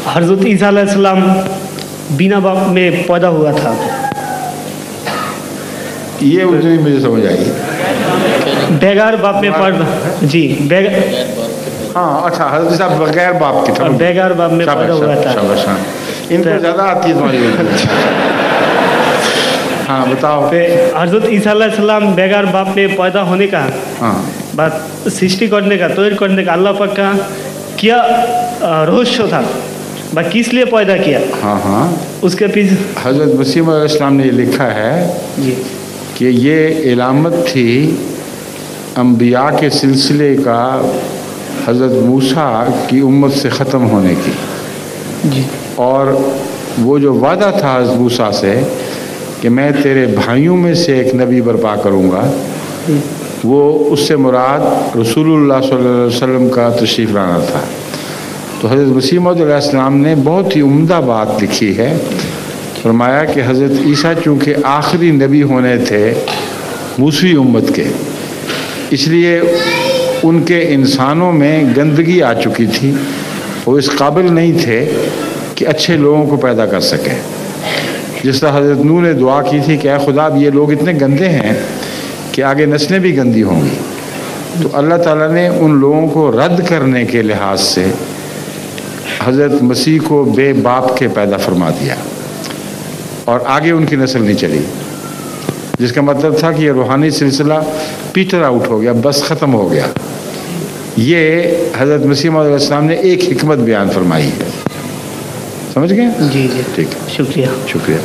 حضرت عیسیٰ علیہ السلام بنا باپ میں پیدا ہوا تھا. یہ مجھے سمجھ آئی. بغیر باپ میں پیدا, جی ہاں اچھا حضرت عیسیٰ بغیر باپ کے تھا, بغیر باپ میں پیدا ہوا تھا. ان کو زیادہ آتی ہے. ہاں بتاؤ. حضرت عیسیٰ علیہ السلام بغیر باپ میں پیدا ہونے کا بات سৃষ্টি کرنے کا, তৈরি کرنے کا اللہ پاک کا کیا رہস্য تھا, کس لیے پیدا کیا؟ ہاں اس کے پیچھے حضرت مسیح علیہ السلام نے یہ لکھا ہے کہ یہ علامت تھی انبیاء کے سلسلے کا حضرت موسیٰ کی امت سے ختم ہونے کی. اور وہ جو وعدہ تھا حضرت موسیٰ سے کہ میں تیرے بھائیوں میں سے ایک نبی برپا کروں گا, وہ اس سے مراد رسول اللہ صلی اللہ علیہ وسلم کا تشریف لانا تھا. تو حضرت مسیح موعود علیہ السلام نے بہت ہی عمدہ بات لکھی ہے. فرمایا کہ حضرت عیسیٰ چونکہ آخری نبی ہونے تھے موسوی امت کے, اس لیے ان کے انسانوں میں گندگی آ چکی تھی, وہ اس قابل نہیں تھے کہ اچھے لوگوں کو پیدا کر سکیں. جس طرح حضرت نوح نے دعا کی تھی کہ اے خدا اب یہ لوگ اتنے گندے ہیں کہ آگے نسلیں بھی گندی ہوں گی. تو اللہ تعالیٰ نے ان لوگوں کو رد کرنے کے لحاظ سے حضرت مسیح کو بے باپ کے پیدا فرما دیا, اور آگے ان کی نسل نہیں چلی, جس کا مطلب تھا کہ یہ روحانی سلسلہ پیٹر آؤٹ ہو گیا, بس ختم ہو گیا. یہ حضرت مسیح موعود علیہ السلام نے ایک حکمت بیان فرمائی ہے. سمجھ گئے؟ جی ٹھیک, شکریہ. شکریہ.